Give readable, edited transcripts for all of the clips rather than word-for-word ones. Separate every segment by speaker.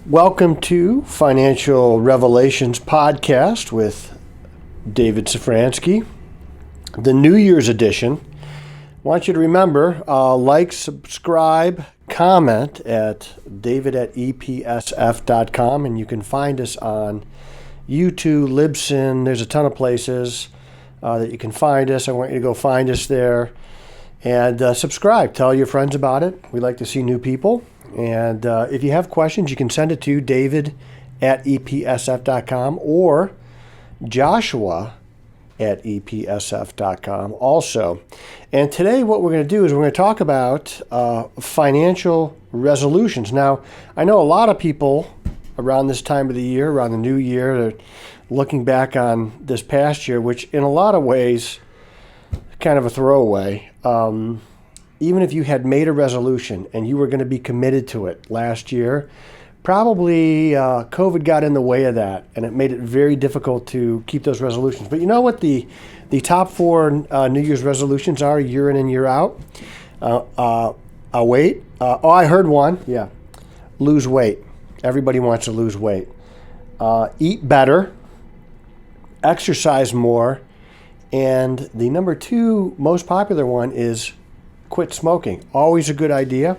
Speaker 1: Welcome to Financial Revelations Podcast with David Safransky, the New Year's edition. I want you to remember, like, subscribe, comment at david@epsf.com, and you can find us on YouTube, Libsyn. There's a ton of places that you can find us. I want you to go find us there and subscribe. Tell your friends about it. We like to see new people. And if you have questions, you can send it to david@epsf.com or joshua@epsf.com also. And today what we're going to do is we're going to talk about financial resolutions. Now, I know a lot of people around this time of the year, around the new year, they're looking back on this past year, which in a lot of ways, kind of a throwaway. Even if you had made a resolution and you were going to be committed to it last year, probably COVID got in the way of that, and it made it very difficult to keep those resolutions. But you know what the top four New Year's resolutions are year in and year out? Wait. I heard one. Yeah. Lose weight. Everybody wants to lose weight. Eat better. Exercise more. And the number two most popular one is quit smoking. Always a good idea.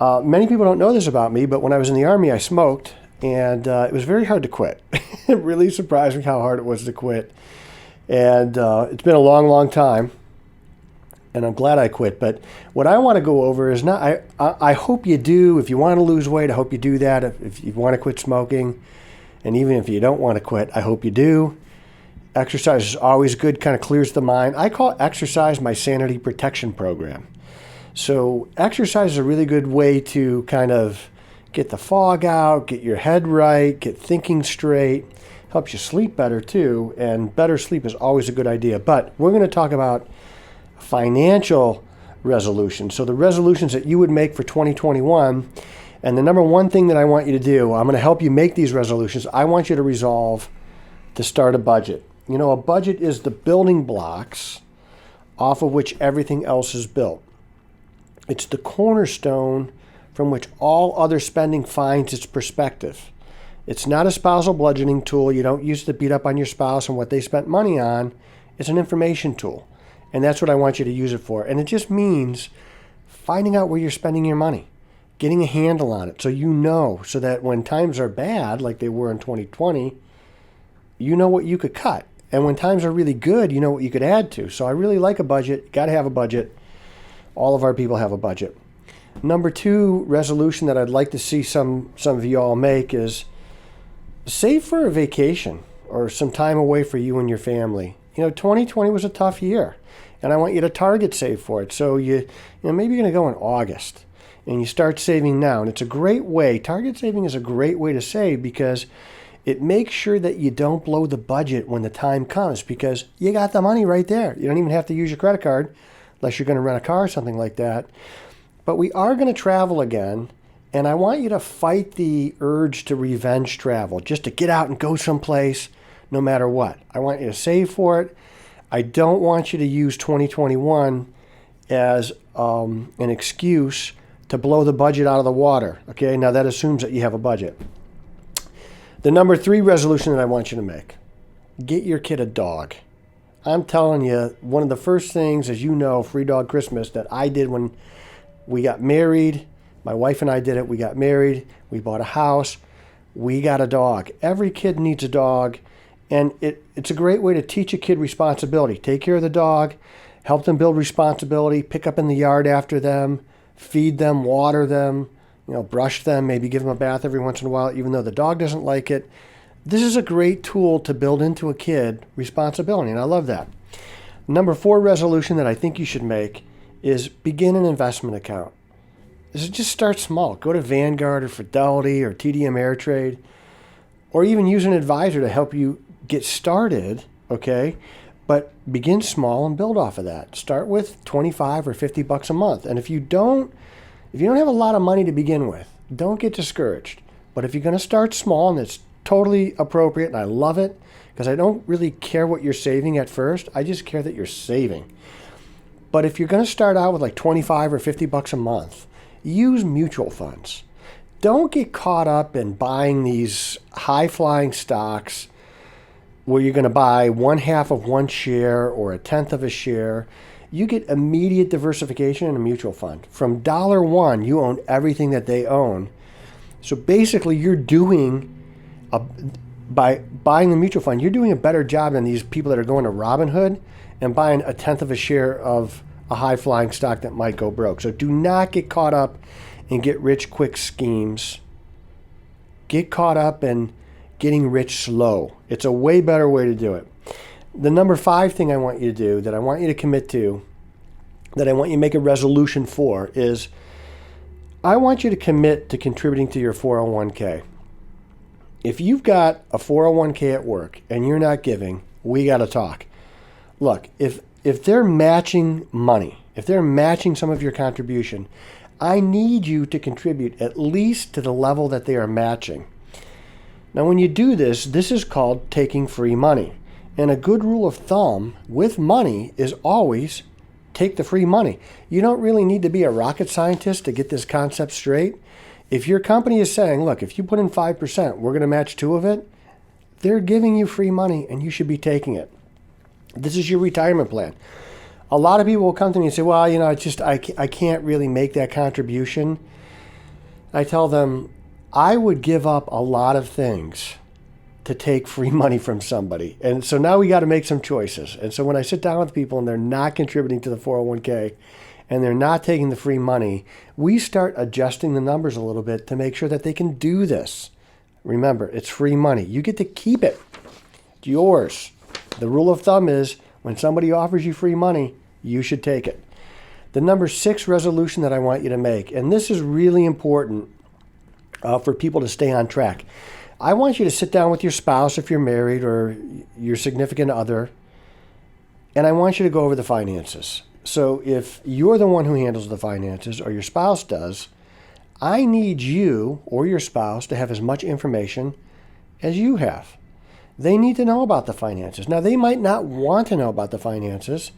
Speaker 1: Many people don't know this about me, but when I was in the Army, I smoked, and it was very hard to quit. It really surprised me how hard it was to quit. And it's been a long, long time, and I'm glad I quit. But what I want to go over is not, I hope you do, if you want to lose weight, I hope you do that. If you want to quit smoking, and even if you don't want to quit, I hope you do. Exercise is always good, kind of clears the mind. I call exercise my sanity protection program. So exercise is a really good way to kind of get the fog out, get your head right, get thinking straight. Helps you sleep better too, and better sleep is always a good idea. But we're going to talk about financial resolutions. So the resolutions that you would make for 2021, and the number one thing that I want you to do, I'm going to help you make these resolutions. I want you to resolve to start a budget. You know, a budget is the building blocks off of which everything else is built. It's the cornerstone from which all other spending finds its perspective. It's not a spousal bludgeoning tool. You don't use it to beat up on your spouse and what they spent money on. It's an information tool. And that's what I want you to use it for. And it just means finding out where you're spending your money, getting a handle on it so you know, so that when times are bad, like they were in 2020, you know what you could cut. And when times are really good, you know what you could add to. So I really like a budget. You got to have a budget. All of our people have a budget. Number two resolution that I'd like to see some of you all make is save for a vacation or some time away for you and your family. You know, 2020 was a tough year, and I want you to target save for it. So maybe you're going to go in August, and you start saving now. And it's a great way. Target saving is a great way to save because it makes sure that you don't blow the budget when the time comes because you got the money right there. You don't even have to use your credit card unless you're going to rent a car or something like that. But we are going to travel again, and I want you to fight the urge to revenge travel, just to get out and go someplace no matter what. I want you to save for it. I don't want you to use 2021 as an excuse to blow the budget out of the water. Okay, now that assumes that you have a budget. The number three resolution that I want you to make, get your kid a dog. I'm telling you, one of the first things, as you know, Free Dog Christmas, that I did when we got married, my wife and I did it, we got married, we bought a house, we got a dog. Every kid needs a dog, and it's a great way to teach a kid responsibility. Take care of the dog, help them build responsibility, pick up in the yard after them, feed them, water them, brush them, maybe give them a bath every once in a while, even though the dog doesn't like it. This is a great tool to build into a kid responsibility, and I love that. Number four resolution that I think you should make is begin an investment account. Just start small. Go to Vanguard or Fidelity or TD Ameritrade, or even use an advisor to help you get started, okay? But begin small and build off of that. Start with $25 or $50 a month. And if you don't have a lot of money to begin with, don't get discouraged. But if you're going to start small, and it's totally appropriate, and I love it, because I don't really care what you're saving at first. I just care that you're saving. But if you're going to start out with like $25 or $50 a month, use mutual funds. don't get caught up in buying these high-flying stocks where you're going to buy 1/2 of one share or 1/10 of a share. You get immediate diversification in a mutual fund. From $1, you own everything that they own. So basically, you're doing, by buying the mutual fund, you're doing a better job than these people that are going to Robinhood and buying 1/10 of a share of a high-flying stock that might go broke. So do not get caught up in get-rich-quick schemes. Get caught up in getting rich slow. It's a way better way to do it. The number 5 thing I want you to do, that I want you to commit to, that I want you to make a resolution for, is I want you to commit to contributing to your 401k. If you've got a 401k at work and you're not giving, we got to talk. Look, if they're matching money, if they're matching some of your contribution, I need you to contribute at least to the level that they are matching. Now, when you do this, this is called taking free money. And a good rule of thumb with money is always take the free money. You don't really need to be a rocket scientist to get this concept straight. If your company is saying, look, if you put in 5%, we're going to match 2 of it, they're giving you free money and you should be taking it. This is your retirement plan. A lot of people will come to me and say, well, I can't really make that contribution. I tell them, I would give up a lot of things to take free money from somebody. And so now we got to make some choices. And so when I sit down with people and they're not contributing to the 401k and they're not taking the free money, we start adjusting the numbers a little bit to make sure that they can do this. Remember, it's free money. You get to keep it. It's yours. The rule of thumb is when somebody offers you free money, you should take it. The number 6 resolution that I want you to make, and this is really important for people to stay on track. I want you to sit down with your spouse if you're married or your significant other, and I want you to go over the finances. So if you're the one who handles the finances or your spouse does, I need you or your spouse to have as much information as you have. They need to know about the finances. Now, they might not want to know about the finances,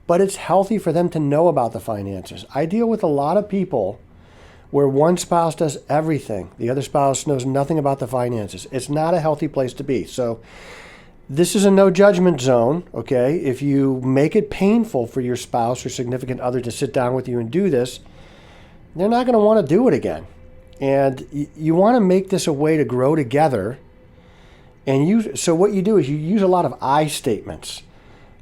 Speaker 1: but it's healthy for them to know about the finances. I deal with a lot of people where one spouse does everything. The other spouse knows nothing about the finances. It's not a healthy place to be. So this is a no judgment zone, okay? If you make it painful for your spouse or significant other to sit down with you and do this, they're not going to want to do it again. And you want to make this a way to grow together. And so what you do is you use a lot of I statements.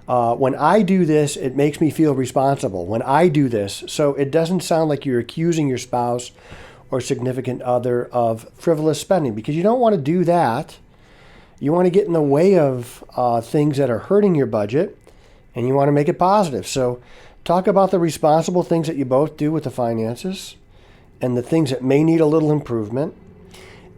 Speaker 1: When I do this, it makes me feel responsible. When I do this, so it doesn't sound like you're accusing your spouse or significant other of frivolous spending, because you don't want to do that. You want to get in the way of things that are hurting your budget, and you want to make it positive. So talk about the responsible things that you both do with the finances and the things that may need a little improvement.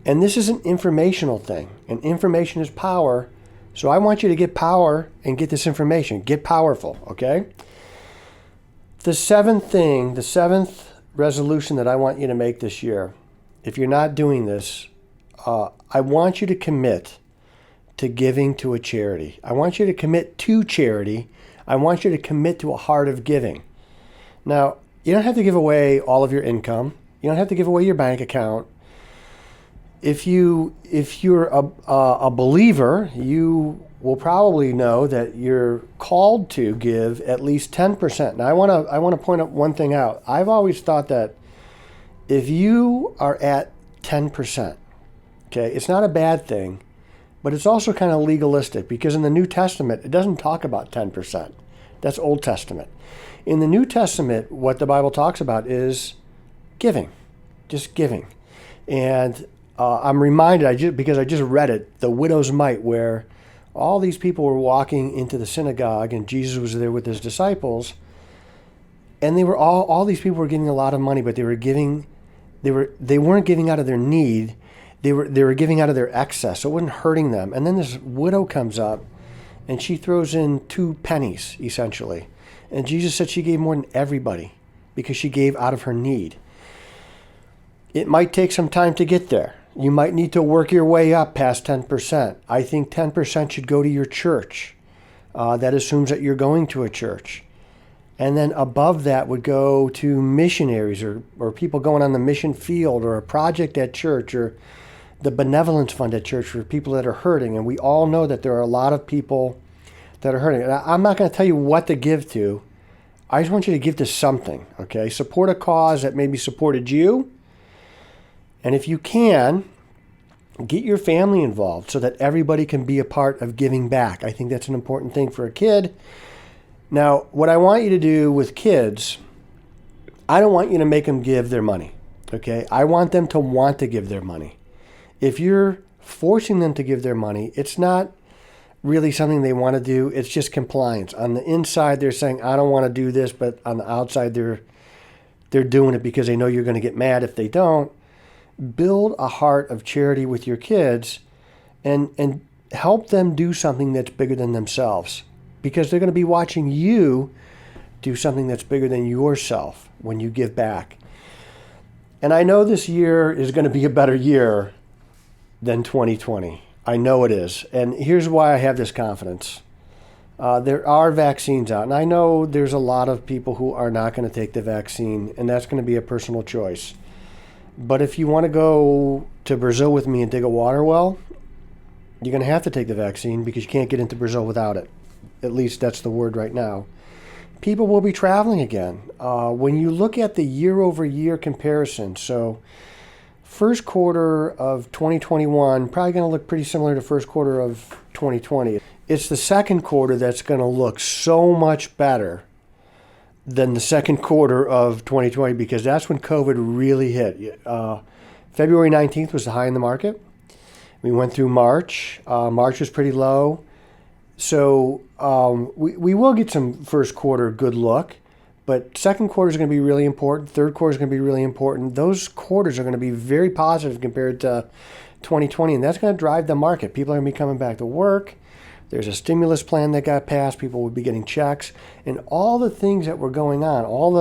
Speaker 1: And this is an informational thing, and information is power. So I want you to get power and get this information. Get powerful, okay? The 7th resolution that I want you to make this year, if you're not doing this, I want you to commit to giving to a charity. I want you to commit to charity. I want you to commit to a heart of giving. Now, you don't have to give away all of your income. You don't have to give away your bank account. If you're a believer, you will probably know that you're called to give at least 10%. Now, I want to point out one thing out. I've always thought that if you are at 10%, okay, it's not a bad thing, but it's also kind of legalistic, because in the New Testament, it doesn't talk about 10%. That's Old Testament. In the New Testament, what the Bible talks about is giving, just giving. And I'm reminded, because I just read it, the widow's mite, where all these people were walking into the synagogue and Jesus was there with his disciples, and they were all these people were giving a lot of money, but they weren't giving out of their need. They were giving out of their excess, so it wasn't hurting them. And then this widow comes up, and she throws in 2 pennies, essentially. And Jesus said she gave more than everybody because she gave out of her need. It might take some time to get there. You might need to work your way up past 10%. I think 10% should go to your church. That assumes that you're going to a church. And then above that would go to missionaries or people going on the mission field or a project at church or the benevolence fund at church for people that are hurting. And we all know that there are a lot of people that are hurting. And I'm not going to tell you what to give to. I just want you to give to something, okay? Support a cause that maybe supported you. And if you can, get your family involved so that everybody can be a part of giving back. I think that's an important thing for a kid. Now, what I want you to do with kids, I don't want you to make them give their money, okay? I want them to want to give their money. If you're forcing them to give their money, it's not really something they want to do. It's just compliance. On the inside, they're saying, I don't want to do this, but on the outside, they're doing it because they know you're going to get mad if they don't. Build a heart of charity with your kids and help them do something that's bigger than themselves, because they're going to be watching you do something that's bigger than yourself when you give back. And I know this year is going to be a better year than 2020. I know it is. And here's why I have this confidence. There are vaccines out, and I know there's a lot of people who are not going to take the vaccine, and that's going to be a personal choice. But if you want to go to Brazil with me and dig a water well, you're going to have to take the vaccine because you can't get into Brazil without it. At least that's the word right now. People will be traveling again. When you look at the year-over-year comparison, so first quarter of 2021, probably going to look pretty similar to first quarter of 2020. It's the second quarter that's going to look so much better than the second quarter of 2020 because that's when COVID really hit. February 19th was the high in the market. We went through March. March was pretty low. So we will get some first quarter good look, but second quarter is going to be really important. Third quarter is going to be really important. Those quarters are going to be very positive compared to 2020, and that's going to drive the market. People are going to be coming back to work. There's a stimulus plan that got passed. People will be getting checks. And all the things that were going on, all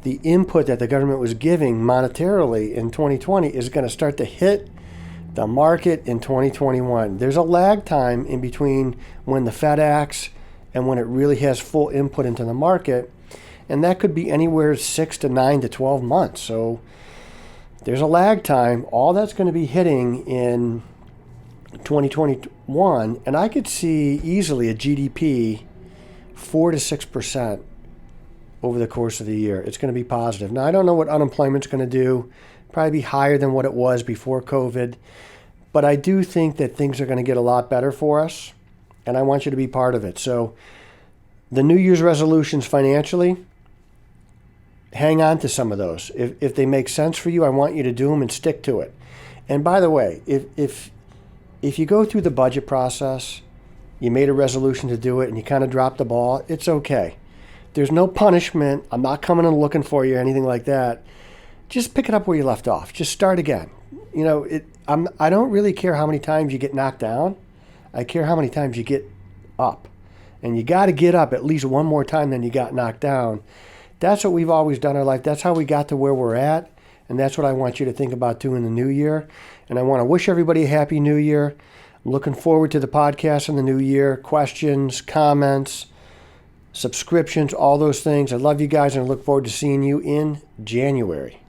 Speaker 1: the input that the government was giving monetarily in 2020 is going to start to hit the market in 2021. There's a lag time in between when the Fed acts and when it really has full input into the market. And that could be anywhere 6 to 9 to 12 months. So there's a lag time. All that's going to be hitting in 2021. And I could see easily a GDP 4 to 6% over the course of the year. It's going to be positive. Now, I don't know what unemployment's going to do. Probably be higher than what it was before COVID. But I do think that things are going to get a lot better for us. And I want you to be part of it. So the New Year's resolutions financially, hang on to some of those. If they make sense for you, I want you to do them and stick to it. And by the way, if you go through the budget process, you made a resolution to do it and you kind of dropped the ball, it's okay. There's no punishment. I'm not coming and looking for you or anything like that. Just pick it up where you left off. Just start again. You know, I don't really care how many times you get knocked down. I care how many times you get up. And you got to get up at least one more time than you got knocked down. That's what we've always done in our life. That's how we got to where we're at. And that's what I want you to think about doing in the new year. And I want to wish everybody a happy new year. I'm looking forward to the podcast in the new year. Questions, comments, subscriptions, all those things. I love you guys and I look forward to seeing you in January.